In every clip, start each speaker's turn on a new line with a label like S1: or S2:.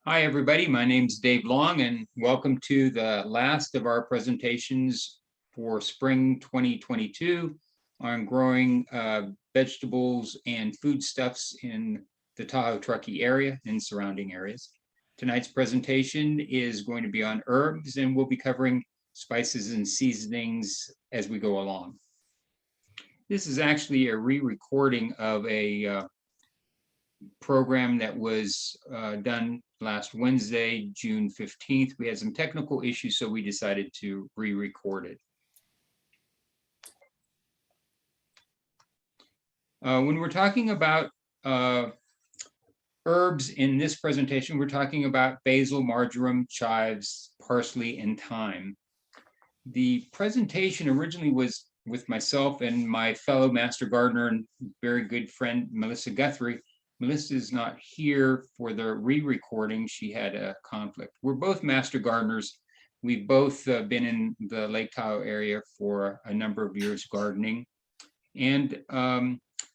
S1: Hi, everybody. My name is Dave Long, and welcome to the last of our presentations for spring 2022 on growing vegetables and foodstuffs in the Tahoe Truckee area and surrounding areas. Tonight's presentation is going to be on herbs, and we'll be covering spices and seasonings as we go along. This is actually a re-recording of a program that was done last Wednesday, June 15th. We had some technical issues, so we decided to re-record it. When we're talking about herbs in this presentation, we're talking about basil, marjoram, chives, parsley, and thyme. The presentation originally was with myself and my fellow master gardener and very good friend, Melissa Guthrie. Melissa is not here for the re-recording. She had a conflict. We're both master gardeners. We've both been in the Lake Tahoe area for a number of years gardening. And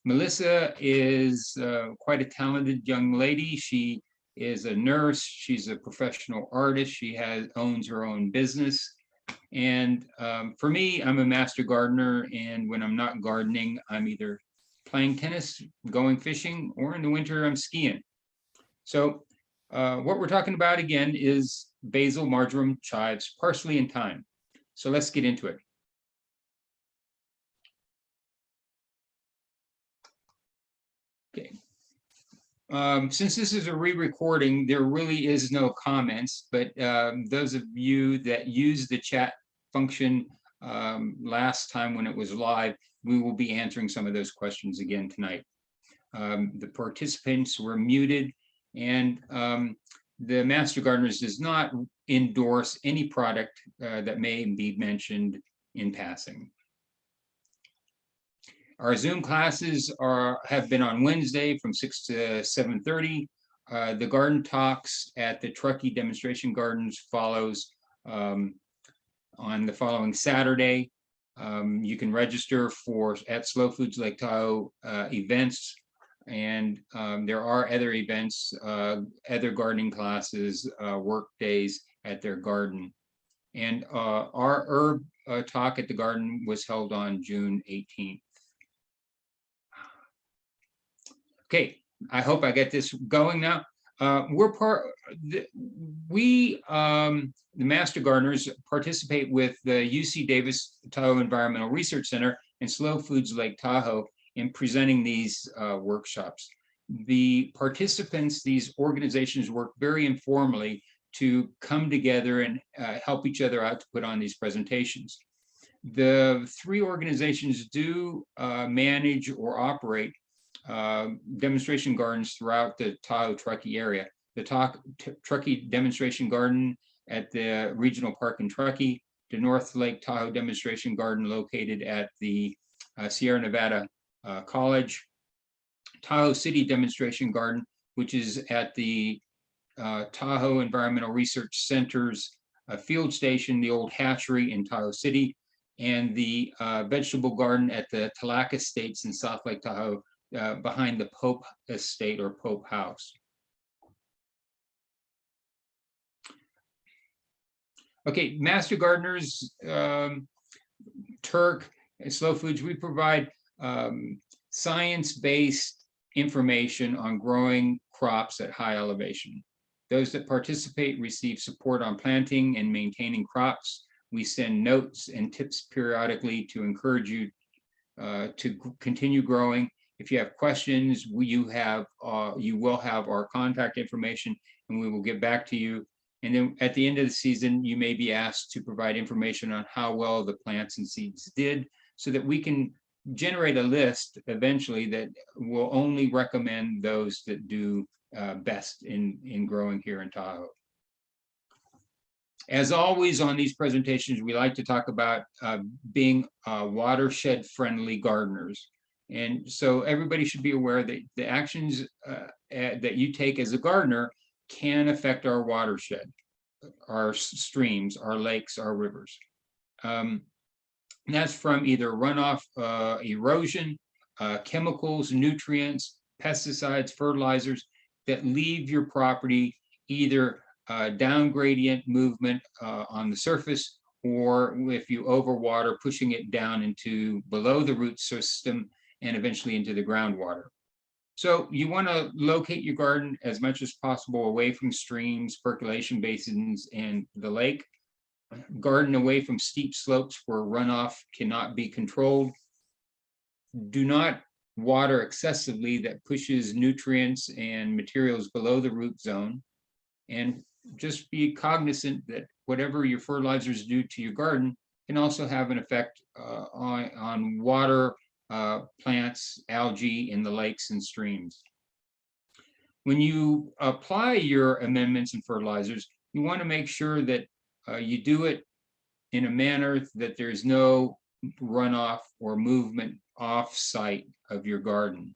S1: Melissa is quite a talented young lady. She is a nurse. She's a professional artist. She owns her own business. And for me, I'm a master gardener. And when I'm not gardening, I'm either playing tennis, going fishing, or in the winter, I'm skiing. So what we're talking about again is basil, marjoram, chives, parsley, and thyme. So let's get into it. Okay. Since this is a re-recording, there really is no comments, but those of you that use the chat function last time when it was live, we will be answering some of those questions again tonight. The participants were muted, and the Master Gardeners does not endorse any product that may be mentioned in passing. Our Zoom classes have been on Wednesday from 6 to 7:30. The garden talks at the Truckee Demonstration Gardens follows on the following Saturday. You can register at Slow Foods Lake Tahoe events, and there are other events, other gardening classes, work days at their garden. And our herb talk at the garden was held on June 18th. Okay, I hope I get this going now. The Master Gardeners participate with the UC Davis Tahoe Environmental Research Center and Slow Foods Lake Tahoe in presenting these workshops. The participants, these organizations work very informally to come together and help each other out to put on these presentations. The three organizations do manage or operate demonstration gardens throughout the Tahoe Truckee area. The Truckee Demonstration Garden at the Regional Park in Truckee, the North Lake Tahoe Demonstration Garden located at the Sierra Nevada College, Tahoe City Demonstration Garden, which is at the Tahoe Environmental Research Center's field station, the old hatchery in Tahoe City, and the vegetable garden at the Talaca Estates in South Lake Tahoe, behind the Pope Estate or Pope House. Okay, Master Gardeners, Turk, and Slow Foods, we provide science-based information on growing crops at high elevation. Those that participate receive support on planting and maintaining crops. We send notes and tips periodically to encourage you to continue growing. If you have questions, you will have our contact information, and we will get back to you. And then at the end of the season, you may be asked to provide information on how well the plants and seeds did, so that we can generate a list eventually that will only recommend those that do best in growing here in Tahoe. As always on these presentations, we like to talk about being watershed-friendly gardeners. And so everybody should be aware that the actions that you take as a gardener can affect our watershed, our streams, our lakes, our rivers. And that's from either runoff erosion, chemicals, nutrients, pesticides, fertilizers that leave your property either down gradient movement on the surface, or if you overwater, pushing it down into below the root system and eventually into the groundwater. So you want to locate your garden as much as possible away from streams, percolation basins, and the lake. Garden away from steep slopes where runoff cannot be controlled. Do not water excessively that pushes nutrients and materials below the root zone. And just be cognizant that whatever your fertilizers do to your garden can also have an effect on water, plants, algae in the lakes and streams. When you apply your amendments and fertilizers, you want to make sure that you do it in a manner that there's no runoff or movement off-site of your garden.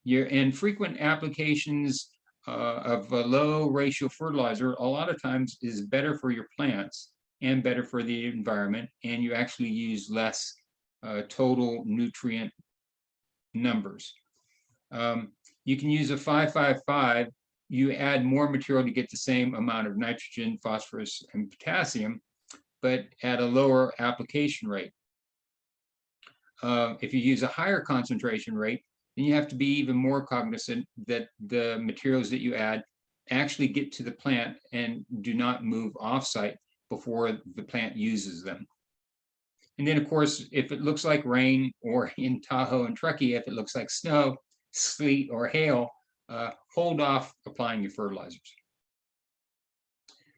S1: And frequent applications of a low ratio fertilizer a lot of times is better for your plants and better for the environment, and you actually use less total nutrient numbers. You can use a 5-5-5. You add more material to get the same amount of nitrogen, phosphorus, and potassium, but at a lower application rate. If you use a higher concentration rate, then you have to be even more cognizant that the materials that you add actually get to the plant and do not move off-site before the plant uses them. And then, of course, if it looks like rain, or in Tahoe and Truckee, if it looks like snow, sleet, or hail, hold off applying your fertilizers.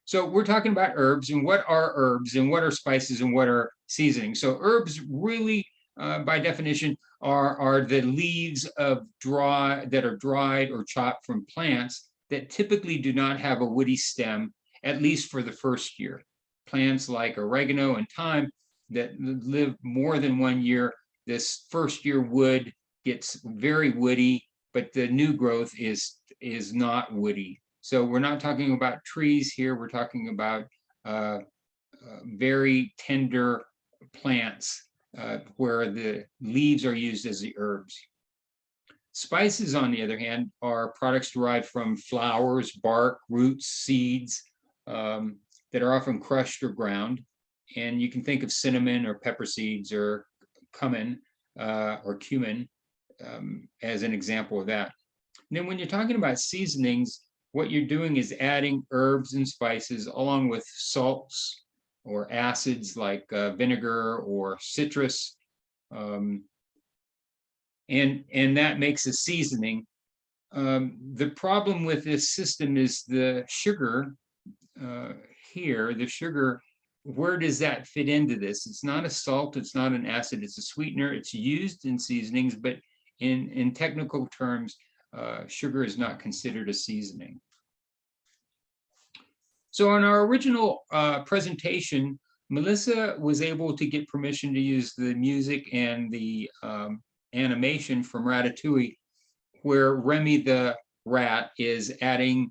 S1: So we're talking about herbs, and what are herbs, and what are spices, and what are seasonings. So herbs really, by definition, are the leaves of that are dried or chopped from plants that typically do not have a woody stem, at least for the first year. Plants like oregano and thyme that live more than 1 year, this first year wood gets very woody, but the new growth is not woody. So we're not talking about trees here, we're talking about very tender plants where the leaves are used as the herbs. Spices, on the other hand, are products derived from flowers, bark, roots, seeds that are often crushed or ground. And you can think of cinnamon or pepper seeds or cumin as an example of that. And then when you're talking about seasonings, what you're doing is adding herbs and spices along with salts or acids like vinegar or citrus, and that makes a seasoning. The problem with this system is the sugar here. The sugar, where does that fit into this? It's not a salt, it's not an acid, it's a sweetener. It's used in seasonings, but in technical terms, sugar is not considered a seasoning. So in our original presentation, Melissa was able to get permission to use the music and the animation from Ratatouille, where Remy the rat is adding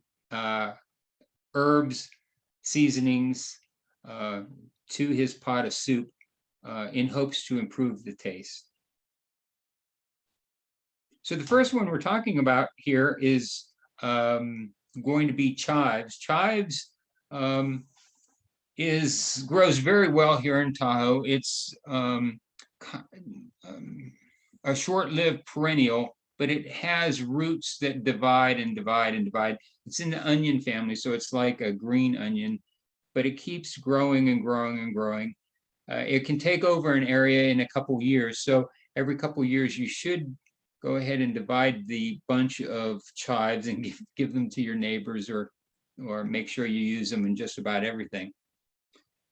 S1: herbs, seasonings to his pot of soup in hopes to improve the taste. So the first one we're talking about here is going to be chives. Chives grows very well here in Tahoe. It's a short-lived perennial, but it has roots that divide and divide and divide. It's in the onion family, so it's like a green onion, but it keeps growing and growing and growing. It can take over an area in a couple years. So every couple years, you should go ahead and divide the bunch of chives and give them to your neighbors, or make sure you use them in just about everything.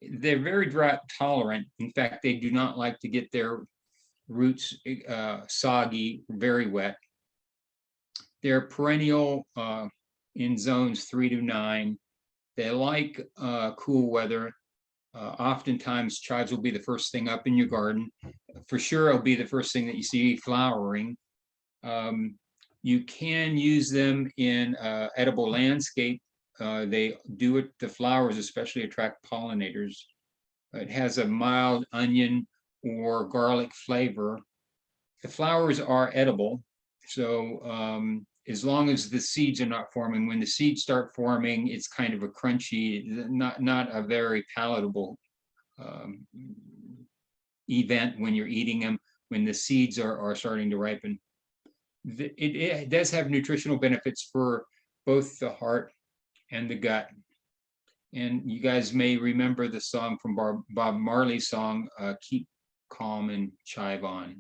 S1: They're very drought tolerant. In fact, they do not like to get their roots soggy, very wet. They're perennial in zones 3 to 9. They like cool weather. Oftentimes, chives will be the first thing up in your garden. For sure, it'll be the first thing that you see flowering. You can use them in edible landscape. They do it, the flowers especially attract pollinators. It has a mild onion or garlic flavor. The flowers are edible, so as long as the seeds are not forming. When the seeds start forming, it's kind of a crunchy, not a very palatable event when you're eating them, when the seeds are starting to ripen. It does have nutritional benefits for both the heart and the gut. And you guys may remember the song from Bob Marley's song, Keep Calm and Chive On.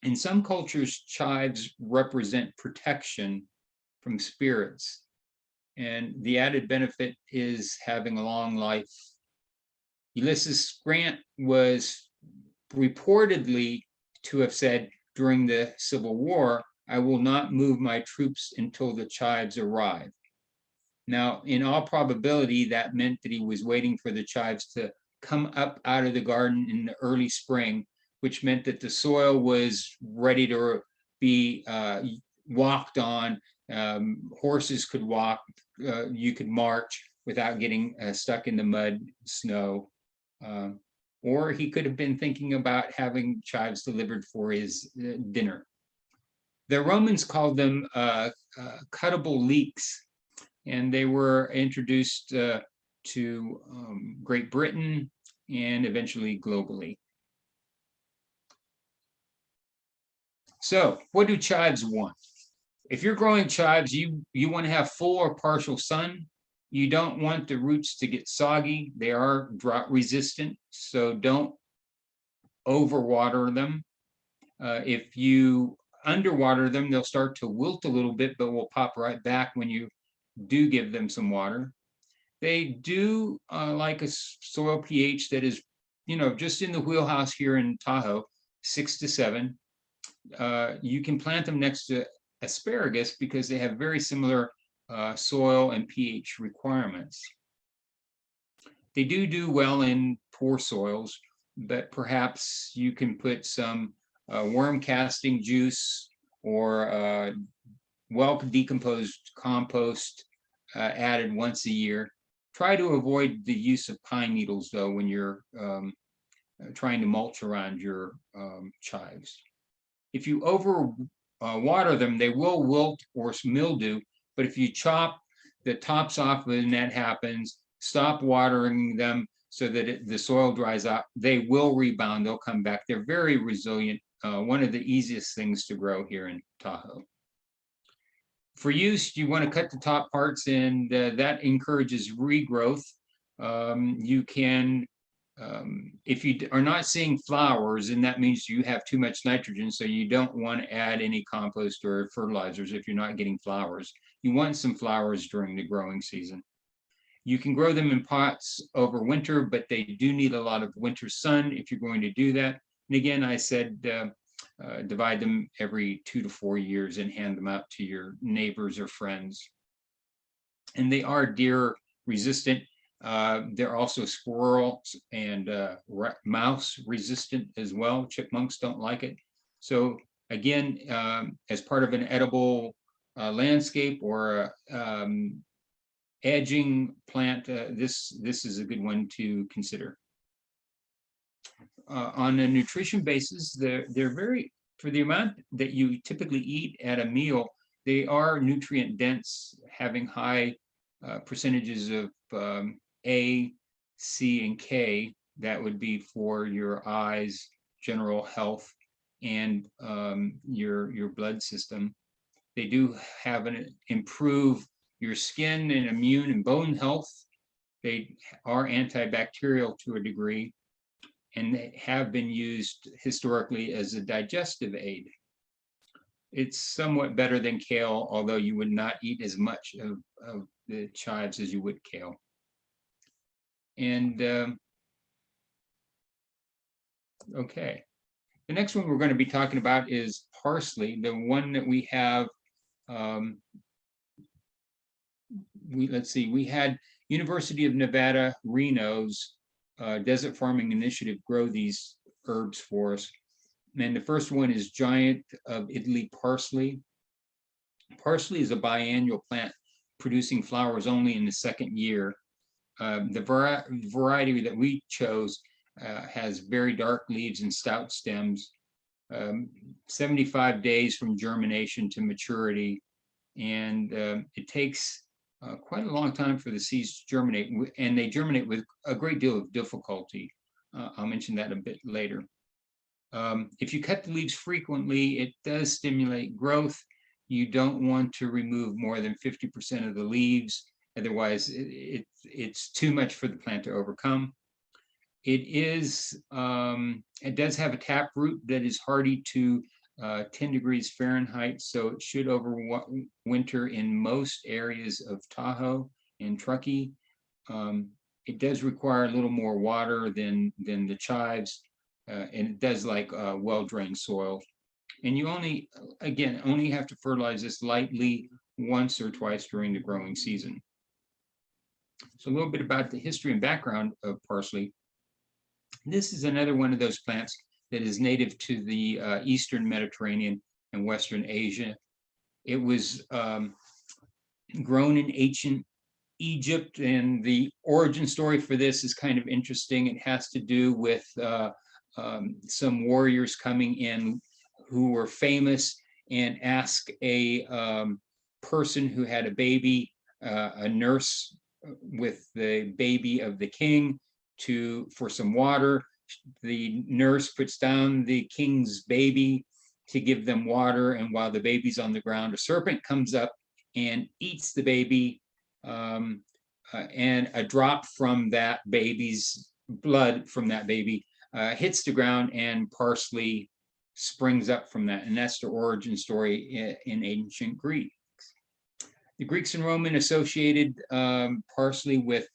S1: In some cultures, chives represent protection from spirits, and the added benefit is having a long life. Ulysses Grant was reportedly to have said during the Civil War, "I will not move my troops until the chives arrive." Now, in all probability, that meant that he was waiting for the chives to come up out of the garden in the early spring, which meant that the soil was ready to be walked on. Horses could walk, you could march without getting stuck in the mud, snow. Or he could have been thinking about having chives delivered for his dinner. The Romans called them cuttable leeks, and they were introduced to Great Britain and eventually globally. So what do chives want? If you're growing chives, you want to have full or partial sun. You don't want the roots to get soggy. They are drought resistant, so don't overwater them. If you underwater them, they'll start to wilt a little bit, but will pop right back when you do give them some water. They do like a soil pH that is, just in the wheelhouse here in Tahoe, 6 to 7. You can plant them next to asparagus because they have very similar soil and pH requirements. They do well in poor soils, but perhaps you can put some worm casting juice or well decomposed compost added once a year. Try to avoid the use of pine needles, though, when you're trying to mulch around your chives. If you over water them, they will wilt or mildew, but if you chop the tops off when that happens, stop watering them so that the soil dries out, they will rebound, they'll come back. They're very resilient, one of the easiest things to grow here in Tahoe. For use, you want to cut the top parts, and that encourages regrowth. You can, if you are not seeing flowers, and that means you have too much nitrogen, so you don't want to add any compost or fertilizers if you're not getting flowers. You want some flowers during the growing season. You can grow them in pots over winter, but they do need a lot of winter sun if you're going to do that. And again, I said, divide them every 2 to 4 years and hand them out to your neighbors or friends. And they are deer resistant. They're also squirrel and mouse resistant as well. Chipmunks don't like it. So again, as part of an edible landscape or edging plant, this is a good one to consider. On a nutrition basis, they're very, for the amount that you typically eat at a meal, they are nutrient dense, having high percentages of A, C, and K. That would be for your eyes, general health, and your blood system. They do have improve your skin and immune and bone health. They are antibacterial to a degree, and they have been used historically as a digestive aid. It's somewhat better than kale, although you would not eat as much of the chives as you would kale. And okay, the next one we're going to be talking about is parsley, the one that we have. Let's see, we had University of Nevada, Reno's Desert Farming Initiative grow these herbs for us. And the first one is Giant of Italy parsley. Parsley is a biannual plant producing flowers only in the second year. The variety that we chose has very dark leaves and stout stems. 75 days from germination to maturity, and it takes quite a long time for the seeds to germinate, and they germinate with a great deal of difficulty. I'll mention that a bit later. If you cut the leaves frequently, it does stimulate growth. You don't want to remove more than 50% of the leaves, otherwise it's too much for the plant to overcome. It does have a taproot that is hardy to 10 degrees Fahrenheit, so it should overwinter in most areas of Tahoe and Truckee. It does require a little more water than the chives, and it does like well-drained soil. And you only have to fertilize this lightly once or twice during the growing season. So a little bit about the history and background of parsley. This is another one of those plants that is native to the Eastern Mediterranean and Western Asia. It was grown in ancient Egypt, and the origin story for this is kind of interesting. It has to do with some warriors coming in who were famous and asked a person who had a baby, a nurse with the baby of the king, for some water. The nurse puts down the king's baby to give them water, and while the baby's on the ground, a serpent comes up and eats the baby, and a drop from that baby's blood from that baby hits the ground, and parsley springs up from that. And that's the origin story in ancient Greek. The Greeks and Romans associated parsley with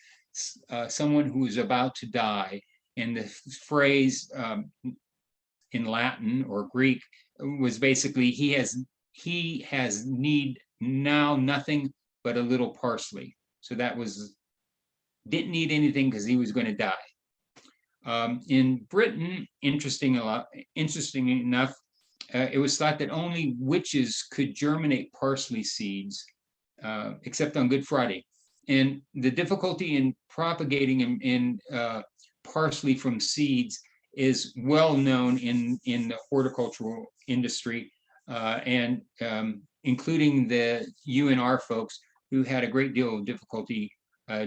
S1: someone who is about to die. And the phrase in Latin or Greek was basically, he has need now nothing but a little parsley. So that was, didn't need anything because he was going to die. In Britain, interesting enough, it was thought that only witches could germinate parsley seeds, except on Good Friday. And the difficulty in propagating in parsley from seeds is well known in the horticultural industry, and including the UNR folks who had a great deal of difficulty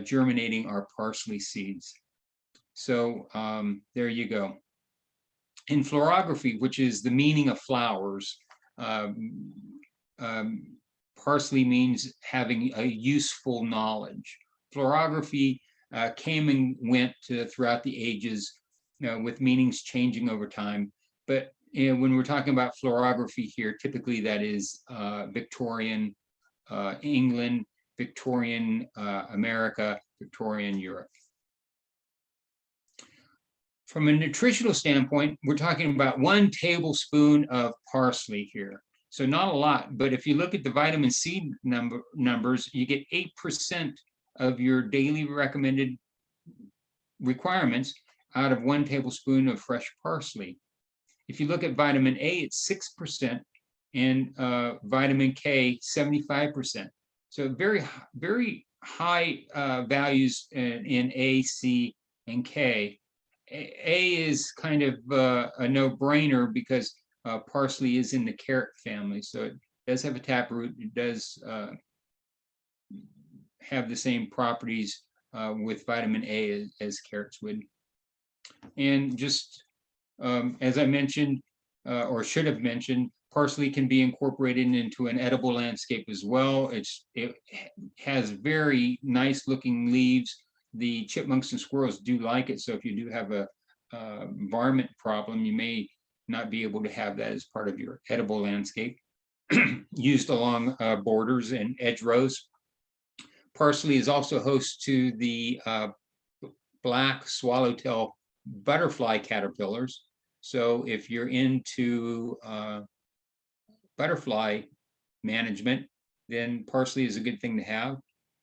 S1: germinating our parsley seeds. So there you go. In florography, which is the meaning of flowers, parsley means having a useful knowledge. Florography came and went throughout the ages, with meanings changing over time. But when we're talking about florography here, typically that is Victorian England, Victorian America, Victorian Europe. From a nutritional standpoint, we're talking about 1 tablespoon of parsley here. So not a lot, but if you look at the vitamin C numbers, you get 8% of your daily recommended requirements out of 1 tablespoon of fresh parsley. If you look at vitamin A, it's 6%, and vitamin K, 75%. So very, very high values in A, C, and K. A is kind of a no-brainer because parsley is in the carrot family, so it does have a taproot. It does have the same properties with vitamin A as carrots would. And just as I mentioned, or should have mentioned, parsley can be incorporated into an edible landscape as well. It has very nice looking leaves. The chipmunks and squirrels do like it, so if you do have a varmint problem, you may not be able to have that as part of your edible landscape. Used along borders and edge rows. Parsley is also host to the black swallowtail butterfly caterpillars. So if you're into butterfly management, then parsley is a good thing to have.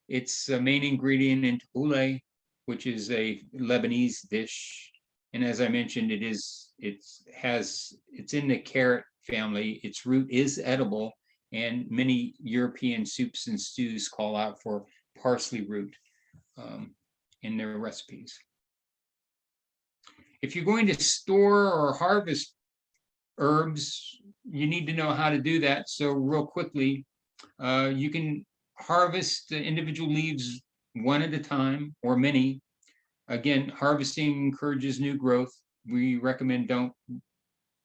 S1: It's a main ingredient in tabbouleh, which is a Lebanese dish. And as I mentioned, it's in the carrot family. Its root is edible, and many European soups and stews call out for parsley root in their recipes. If you're going to store or harvest herbs, you need to know how to do that. So real quickly, you can harvest the individual leaves one at a time or many. Again, harvesting encourages new growth. We recommend don't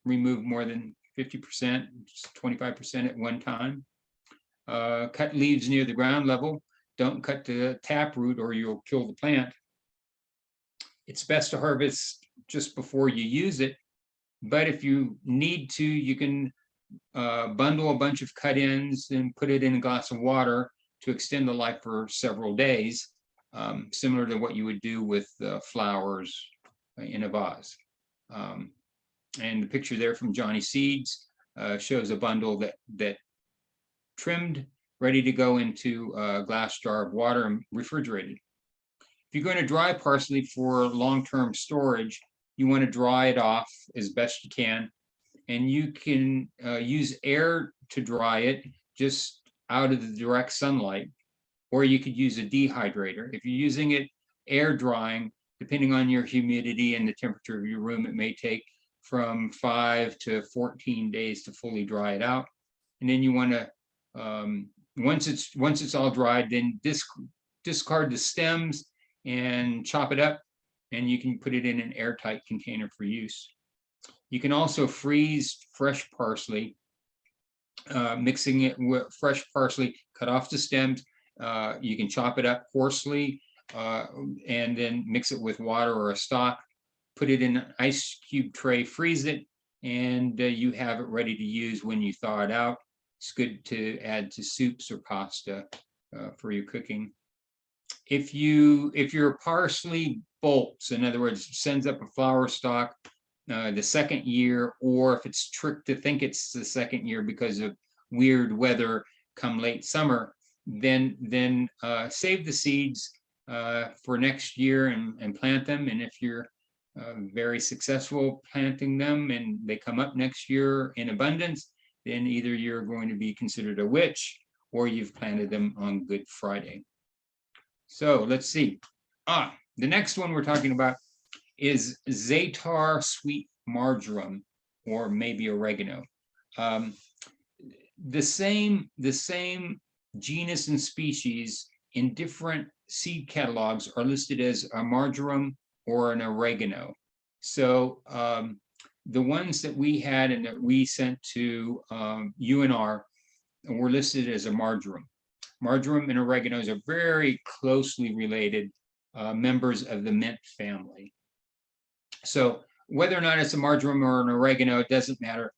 S1: remove more than 50%, 25% at one time. Cut leaves near the ground level. Don't cut the taproot or you'll kill the plant. It's best to harvest just before you use it, but if you need to, you can bundle a bunch of cut-ins and put it in a glass of water to extend the life for several days, similar to what you would do with flowers in a vase. And the picture there from Johnny Seeds shows a bundle that trimmed, ready to go into a glass jar of water and refrigerated. If you're going to dry parsley for long-term storage, you want to dry it off as best you can. And you can use air to dry it just out of the direct sunlight, or you could use a dehydrator. If you're using it air drying, depending on your humidity and the temperature of your room, it may take from 5 to 14 days to fully dry it out. And then you want to, once it's all dried, then discard the stems and chop it up, and you can put it in an airtight container for use. You can also freeze fresh parsley, mixing it with fresh parsley, cut off the stems. You can chop it up coarsely and then mix it with water or a stock, put it in an ice cube tray, freeze it, and you have it ready to use when you thaw it out. It's good to add to soups or pasta for your cooking. If your parsley bolts, in other words, sends up a flower stalk the second year, or if it's tricked to think it's the second year because of weird weather come late summer, then save the seeds for next year and plant them. And if you're very successful planting them and they come up next year in abundance, then either you're going to be considered a witch or you've planted them on Good Friday. So let's see. The next one we're talking about is Za'atar sweet marjoram, or maybe oregano. The same genus and species in different seed catalogs are listed as a marjoram or an oregano. So the ones that we had and that we sent to UNR were listed as a marjoram. Marjoram and oreganos are very closely related members of the mint family. So whether or not it's a marjoram or an oregano, it doesn't matter.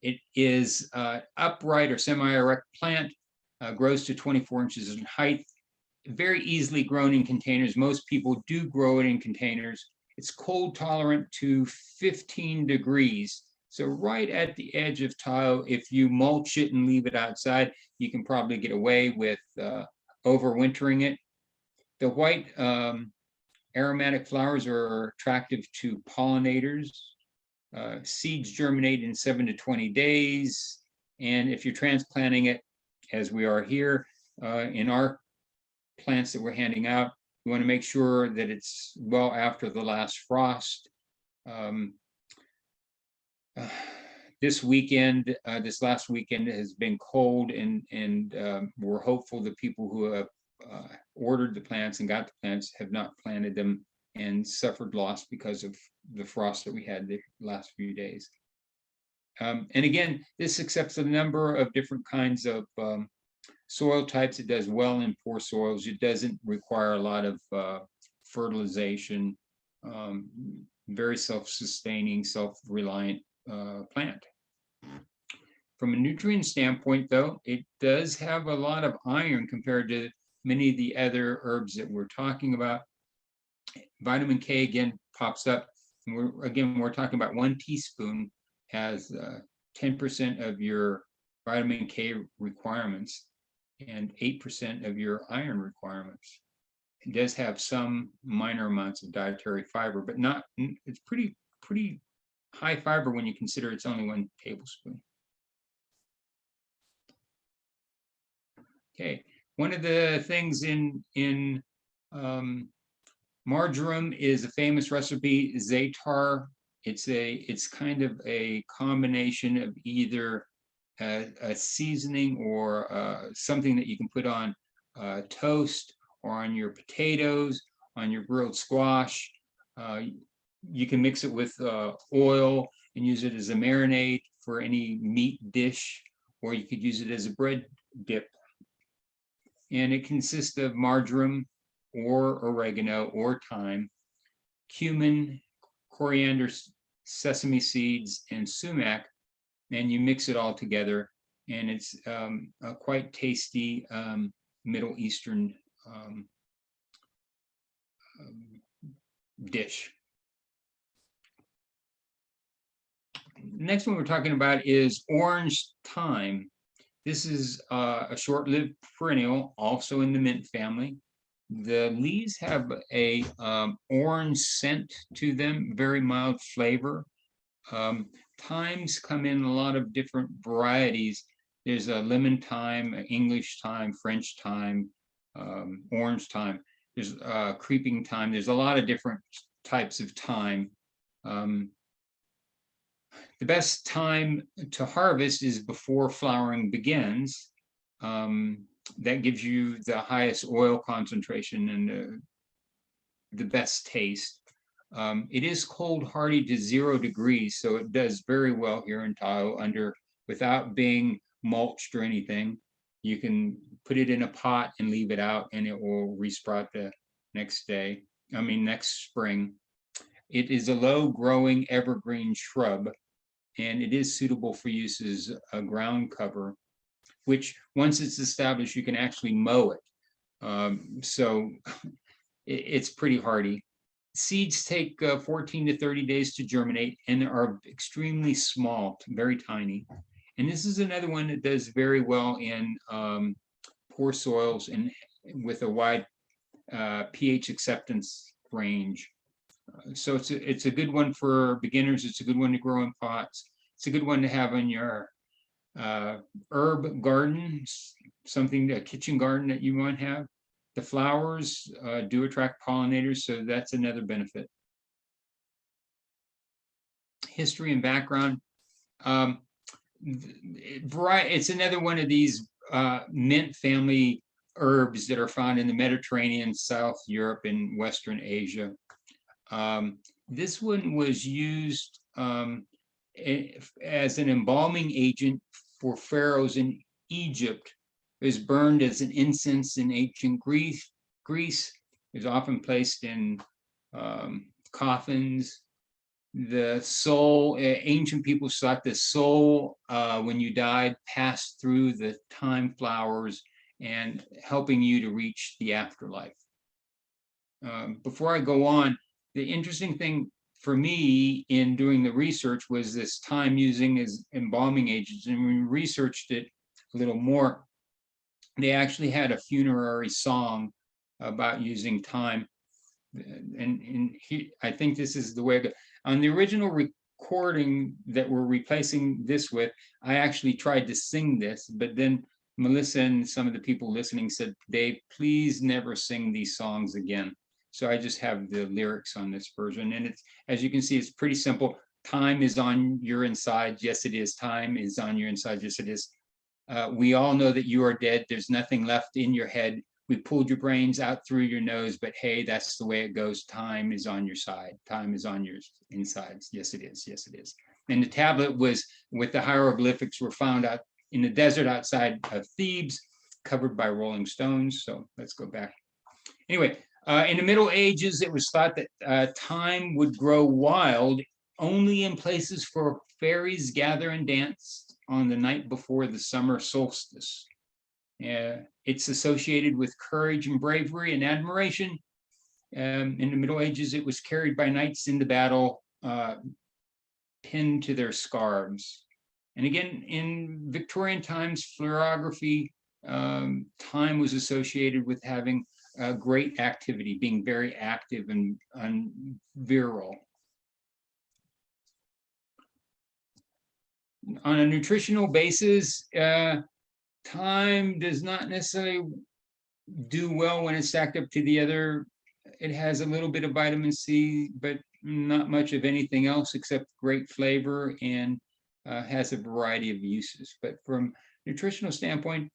S1: It is upright or semi-erect plant, grows to 24 inches in height, very easily grown in containers. Most people do grow it in containers. It's cold tolerant to 15 degrees. So right at the edge of Tahoe, if you mulch it and leave it outside, you can probably get away with overwintering it. The white aromatic flowers are attractive to pollinators. Seeds germinate in 7 to 20 days. And if you're transplanting it, as we are here, in our plants that we're handing out, you want to make sure that it's well after the last frost. This last weekend has been cold, and we're hopeful that people who have ordered the plants and got the plants have not planted them and suffered loss because of the frost that we had the last few days. And again, this accepts a number of different kinds of soil types. It does well in poor soils. It doesn't require a lot of fertilization. Very self-sustaining, self-reliant plant. From a nutrient standpoint, though, it does have a lot of iron compared to many of the other herbs that we're talking about. Vitamin K again pops up. And we're talking about 1 teaspoon has 10% of your vitamin K requirements and 8% of your iron requirements. It does have some minor amounts of dietary fiber, but not. It's pretty high fiber when you consider it's only 1 tablespoon. Okay, one of the things in marjoram is a famous recipe, Za'atar It's kind of a combination of either a seasoning or something that you can put on toast or on your potatoes, on your grilled squash. You can mix it with oil and use it as a marinade for any meat dish, or you could use it as a bread dip. And it consists of marjoram or oregano or thyme, cumin, coriander, sesame seeds, and sumac, and you mix it all together, and it's a quite tasty Middle Eastern dish. Next one we're talking about is orange thyme. This is a short-lived perennial, also in the mint family. The leaves have a orange scent to them, very mild flavor. Thymes come in a lot of different varieties. There's a lemon thyme, English thyme, French thyme, orange thyme. There's creeping thyme. There's a lot of different types of thyme. The best time to harvest is before flowering begins. That gives you the highest oil concentration and the best taste. It is cold hardy to 0 degrees, so it does very well here in Tahoe without being mulched or anything. You can put it in a pot and leave it out, and it will resprout the next spring. It is a low-growing evergreen shrub, and it is suitable for use as a ground cover, which once it's established, you can actually mow it. So it's pretty hardy. Seeds take 14 to 30 days to germinate and are extremely small, very tiny. And this is another one that does very well in poor soils and with a wide pH acceptance range. So it's a good one for beginners. It's a good one to grow in pots. It's a good one to have in your herb garden, a kitchen garden that you might have. The flowers do attract pollinators, so that's another benefit. History and background. It's another one of these mint family herbs that are found in the Mediterranean, South Europe, and Western Asia. This one was used as an embalming agent for pharaohs in Egypt. It was burned as an incense in ancient Greece. It was often placed in coffins. The soul, ancient people thought the soul, when you died, passed through the thyme flowers and helping you to reach the afterlife. Before I go on, the interesting thing for me in doing the research was this thyme using as embalming agents. And when we researched it a little more, they actually had a funerary song about using thyme. I think this is the way to go. On the original recording that we're replacing this with, I actually tried to sing this, but then Melissa and some of the people listening said, Dave, please never sing these songs again. So I just have the lyrics on this version. And it's, as you can see, it's pretty simple. Thyme is on your inside. Yes, it is. Thyme is on your inside. Yes, it is. We all know that you are dead. There's nothing left in your head. We pulled your brains out through your nose, but hey, that's the way it goes. Thyme is on your side. Thyme is on your insides. Yes, it is. Yes, it is. And the tablet was with the hieroglyphics were found out in the desert outside of Thebes, covered by rolling stones. So let's go back. Anyway, in the Middle Ages, it was thought that thyme would grow wild only in places where fairies gather and dance on the night before the summer solstice. It's associated with courage and bravery and admiration. In the Middle Ages, it was carried by knights into battle, pinned to their scarves. And again, in Victorian times, fluorography, thyme was associated with having great activity, being very active and virile. On a nutritional basis, thyme does not necessarily do well when it's stacked up to the other. It has a little bit of vitamin C, but not much of anything else except great flavor, and has a variety of uses. But from nutritional standpoint,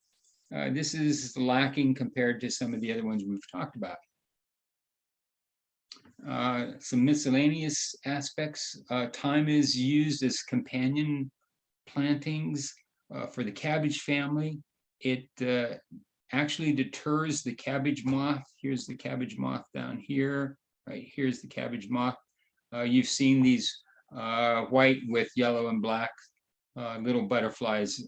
S1: this is lacking compared to some of the other ones we've talked about. Some miscellaneous aspects. Thyme is used as companion plantings for the cabbage family. It actually deters the cabbage moth. Here's the cabbage moth down here. Right here's the cabbage moth. You've seen these white with yellow and black little butterflies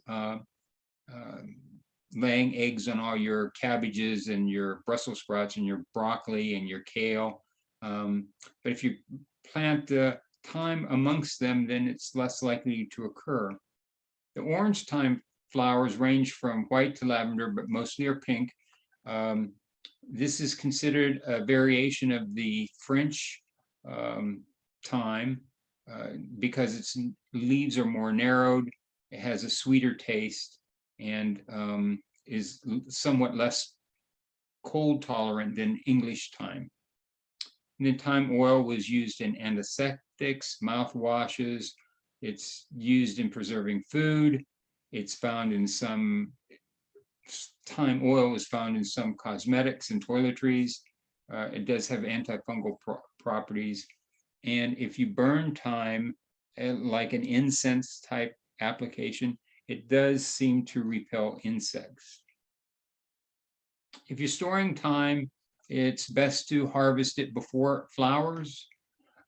S1: laying eggs on all your cabbages and your Brussels sprouts and your broccoli and your kale. But if you plant thyme amongst them, then it's less likely to occur. The orange thyme flowers range from white to lavender, but mostly are pink. This is considered a variation of the French thyme because its leaves are more narrowed, it has a sweeter taste, and is somewhat less cold tolerant than English thyme. And then thyme oil was used in antiseptics, mouthwashes. It's used in preserving food. It's found in some, thyme oil is found in some cosmetics and toiletries. It does have antifungal properties. And if you burn thyme, like an incense type application, it does seem to repel insects. If you're storing thyme, it's best to harvest it before it flowers.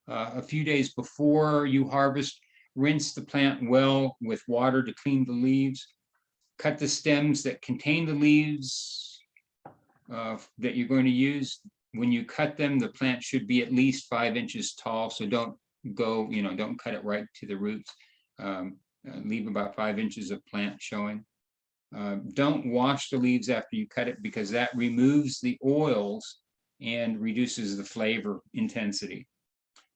S1: A few days before you harvest, rinse the plant well with water to clean the leaves. Cut the stems that contain the leaves that you're going to use. When you cut them, the plant should be at least 5 inches tall. So don't go, don't cut it right to the roots. Leave about 5 inches of plant showing. Don't wash the leaves after you cut it because that removes the oils and reduces the flavor intensity.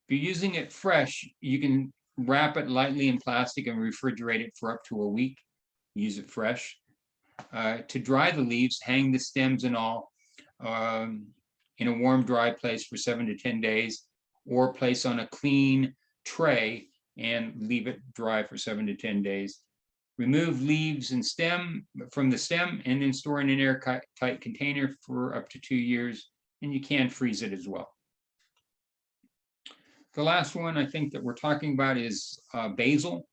S1: If you're using it fresh, you can wrap it lightly in plastic and refrigerate it for up to a week. Use it fresh. To dry the leaves, hang the stems and all in a warm, dry place for 7 to 10 days, or place on a clean tray and leave it dry for 7 to 10 days. Remove leaves and stem from the stem and then store in an airtight container for up to 2 years, and you can freeze it as well. The last one I think that we're talking about is basil.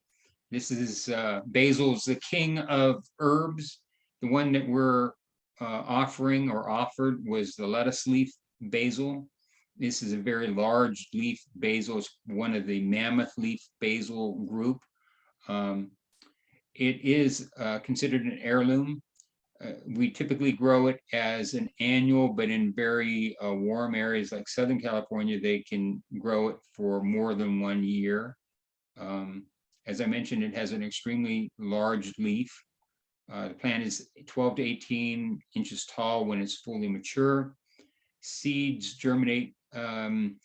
S1: This is basil is the king of herbs. The one that we're offering or offered was the lettuce leaf basil. This is a very large leaf basil. It's one of the mammoth leaf basil group. It is considered an heirloom. We typically grow it as an annual, but in very warm areas like Southern California, they can grow it for more than 1 year. As I mentioned, it has an extremely large leaf. The plant is 12 to 18 inches tall when it's fully mature. Seeds germinate 1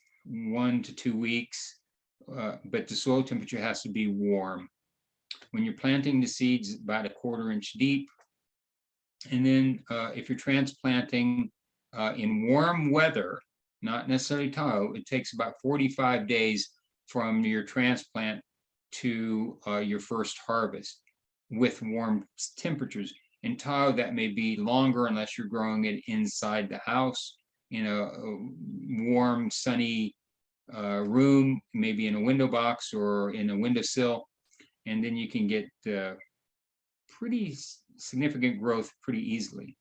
S1: to 2 weeks, but the soil temperature has to be warm. When you're planting the seeds, about 1/4 inch deep. And then if you're transplanting in warm weather, not necessarily Tahoe, it takes about 45 days from your transplant to your first harvest with warm temperatures. In Tahoe, that may be longer unless you're growing it inside the house in a warm, sunny room, maybe in a window box or in a windowsill. And then you can get pretty significant growth pretty easily.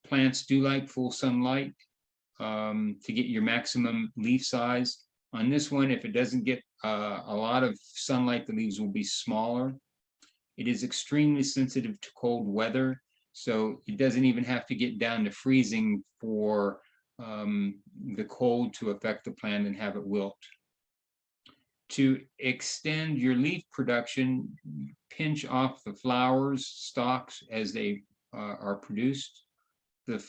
S1: Plants do like full sunlight to get your maximum leaf size. On this one, if it doesn't get a lot of sunlight, the leaves will be smaller. It is extremely sensitive to cold weather, so it doesn't even have to get down to freezing for the cold to affect the plant and have it wilt. To extend your leaf production, pinch off the flowers, stalks as they are produced. The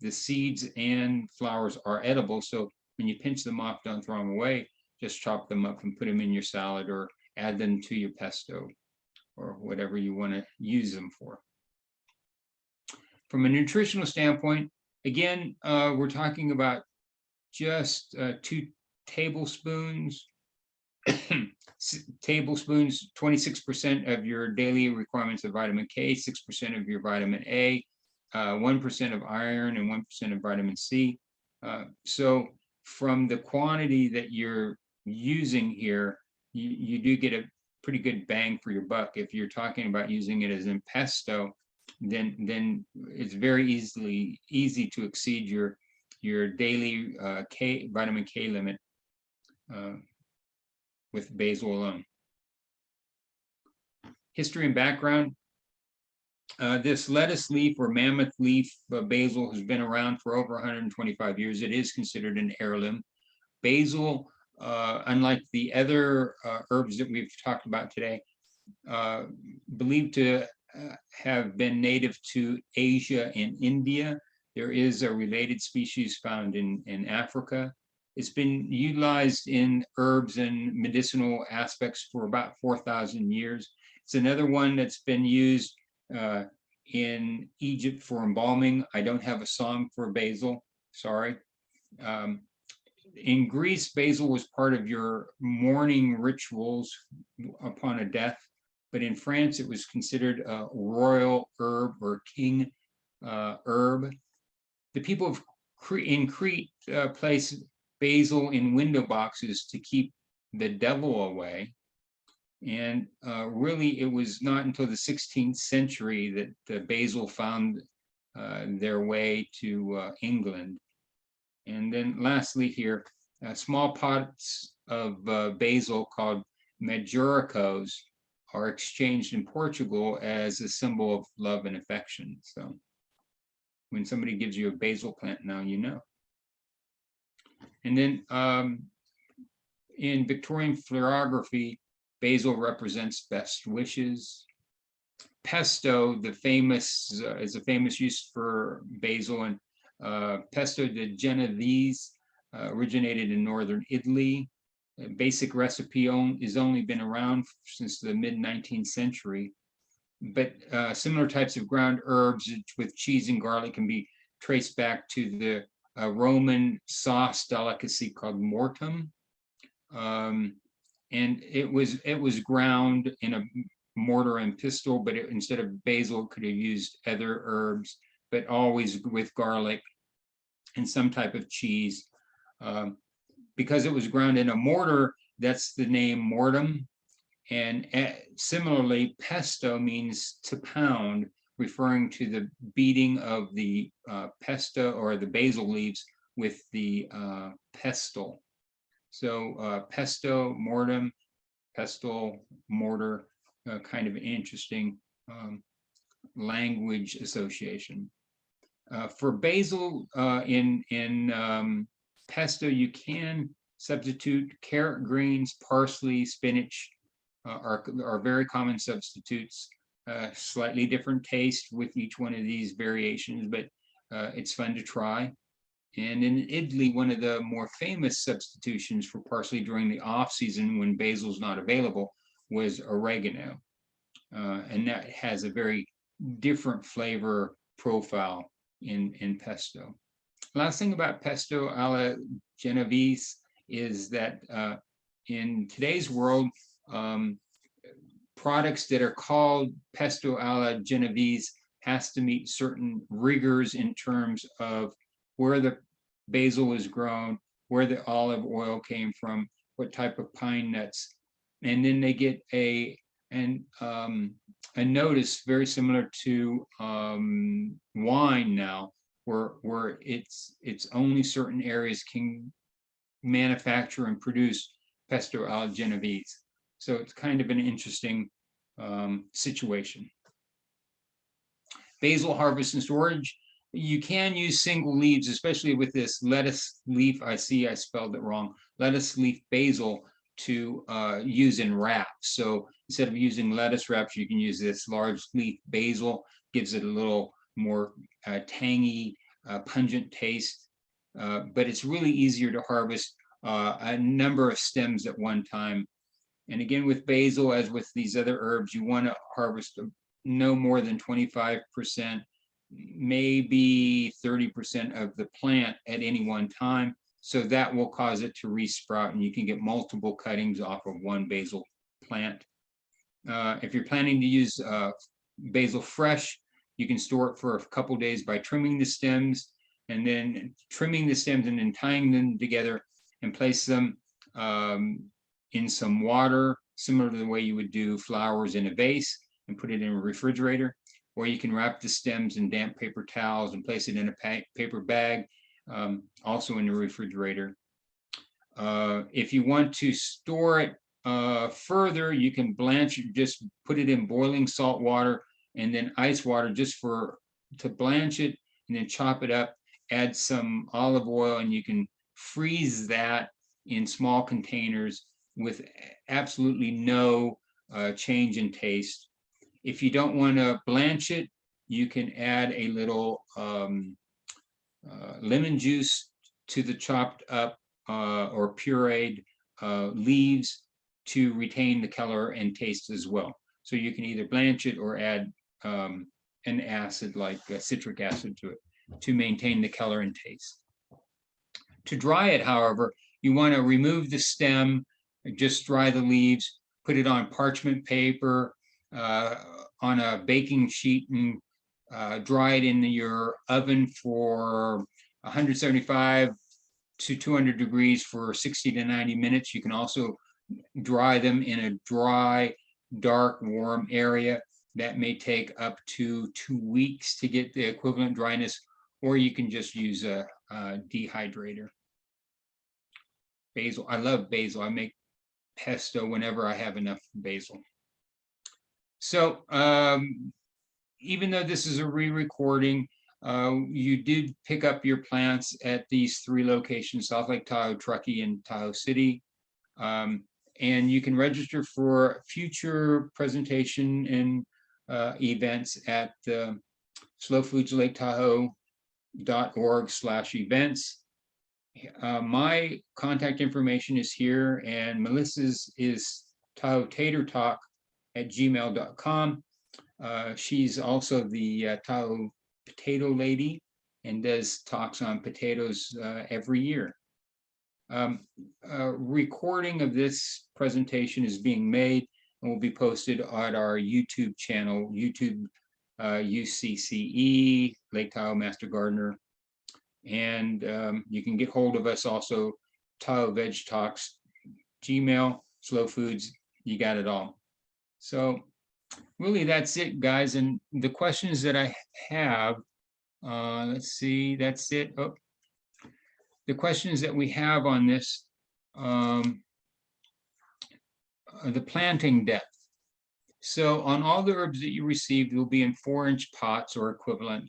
S1: seeds and flowers are edible, so when you pinch them off, don't throw them away. Just chop them up and put them in your salad or add them to your pesto or whatever you want to use them for. From a nutritional standpoint, again, we're talking about just 2 tablespoons, 26% of your daily requirements of vitamin K, 6% of your vitamin A, 1% of iron, and 1% of vitamin C. So from the quantity that you're using here, you do get a pretty good bang for your buck. If you're talking about using it as in pesto, then it's very easy to exceed your daily vitamin K limit with basil alone. History and background. This lettuce leaf or mammoth leaf basil has been around for over 125 years. It is considered an heirloom. Basil, unlike the other herbs that we've talked about today, believed to have been native to Asia and India. There is a related species found in Africa. It's been utilized in herbs and medicinal aspects for about 4,000 years. It's another one that's been used in Egypt for embalming. I don't have a song for basil, sorry. In Greece, basil was part of your mourning rituals upon a death, but in France, it was considered a royal herb or king herb. The people in Crete placed basil in window boxes to keep the devil away. And really, it was not until the 16th century that the basil found their way to England. And then lastly here, small pots of basil called majoricos are exchanged in Portugal as a symbol of love and affection. So when somebody gives you a basil plant, now you know. And then in Victorian florography, basil represents best wishes. Pesto, is a famous use for basil, and pesto de Genovese originated in northern Italy. A basic recipe has only been around since the mid-19th century, but similar types of ground herbs with cheese and garlic can be traced back to the Roman sauce delicacy called mortem. And it was ground in a mortar and pestle, but instead of basil, it could have used other herbs, but always with garlic and some type of cheese. Because it was ground in a mortar, that's the name mortem. And similarly, pesto means to pound, referring to the beating of the pesto or the basil leaves with the pestle. So pesto, mortem, pestle, mortar, kind of interesting language association. For basil in pesto, you can substitute carrot greens, parsley, spinach are very common substitutes. Slightly different taste with each one of these variations, but it's fun to try. And in Italy, one of the more famous substitutions for parsley during the off season when basil's not available was oregano. And that has a very different flavor profile in pesto. Last thing about pesto alla Genovese is that in today's world, products that are called pesto alla Genovese has to meet certain rigors in terms of where the basil was grown, where the olive oil came from, what type of pine nuts, and then they get a notice very similar to wine now, where it's only certain areas can manufacture and produce pesto alla Genovese. So it's kind of an interesting situation. Basil harvest and storage. You can use single leaves, especially with this lettuce leaf. I spelled it wrong. Lettuce leaf basil to use in wraps. So instead of using lettuce wraps, you can use this large leaf basil. Gives it a little more tangy, pungent taste. But it's really easier to harvest a number of stems at one time. And again, with basil, as with these other herbs, you want to harvest no more than 25%, maybe 30% of the plant at any one time. So that will cause it to resprout, and you can get multiple cuttings off of one basil plant. If you're planning to use basil fresh, you can store it for a couple days by trimming the stems, and then trimming the stems and then tying them together and place them in some water, similar to the way you would do flowers in a vase, and put it in a refrigerator. Or you can wrap the stems in damp paper towels and place it in a paper bag, also in the refrigerator. If you want to store it further, you can blanch it, just put it in boiling salt water and then ice water just to blanch it, and then chop it up, add some olive oil, and you can freeze that in small containers with absolutely no change in taste. If you don't want to blanch it, you can add a little lemon juice to the chopped up or pureed leaves to retain the color and taste as well. So you can either blanch it or add an acid like citric acid to it to maintain the color and taste. To dry it, however, you want to remove the stem, just dry the leaves, put it on parchment paper, on a baking sheet, and dry it in your oven for 175 to 200 degrees for 60 to 90 minutes. You can also dry them in a dry, dark, warm area. That may take up to 2 weeks to get the equivalent dryness, or you can just use a dehydrator. Basil, I love basil. I make pesto whenever I have enough basil. So even though this is a re-recording, you did pick up your plants at these 3 locations: South Lake Tahoe, Truckee, and Tahoe City. And you can register for future presentation and events at slowfoodslaketahoe.org/events. My contact information is here, and Melissa's is tahoetatertalk@gmail.com. She's also the Tahoe potato lady and does talks on potatoes every year. A recording of this presentation is being made and will be posted on our YouTube channel, YouTube UCCE, Lake Tahoe Master Gardener. And you can get hold of us also, Tahoe Veg Talks, Gmail, Slow Foods, you got it all. So really that's it, guys. And the questions that I have, let's see, that's it. Oh, the questions that we have on this, the planting depth. So on all the herbs that you received will be in 4-inch pots or equivalent.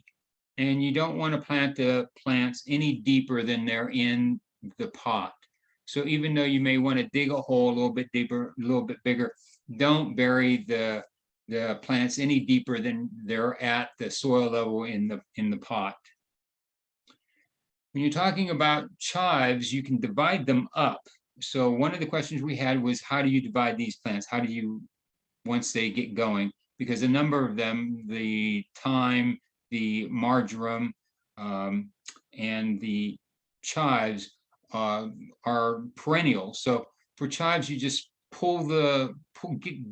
S1: And you don't want to plant the plants any deeper than they're in the pot. So even though you may want to dig a hole a little bit deeper, a little bit bigger, don't bury the plants any deeper than they're at the soil level in the pot. When you're talking about chives, you can divide them up. So one of the questions we had was, how do you divide these plants? How do you, once they get going? Because a number of them, the thyme, the marjoram, and the chives are perennial. So for chives, you just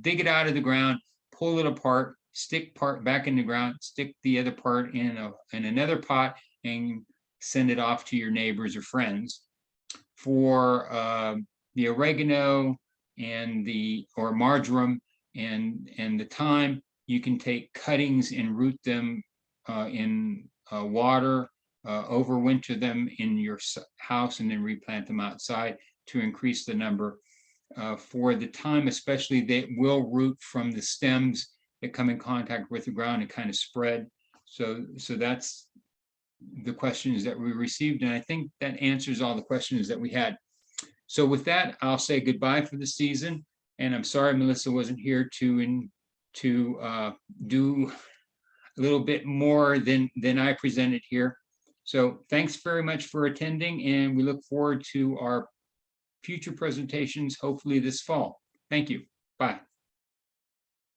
S1: dig it out of the ground, pull it apart, stick part back in the ground, stick the other part in another pot, and send it off to your neighbors or friends. For the oregano and or marjoram and the thyme, you can take cuttings and root them in water, overwinter them in your house, and then replant them outside to increase the number. For the thyme especially, they will root from the stems that come in contact with the ground and kind of spread. So that's the questions that we received, and I think that answers all the questions that we had. So with that, I'll say goodbye for the season, and I'm sorry Melissa wasn't here to do a little bit more than I presented here. So thanks very much for attending, and we look forward to our future presentations, hopefully this fall. Thank you. Bye.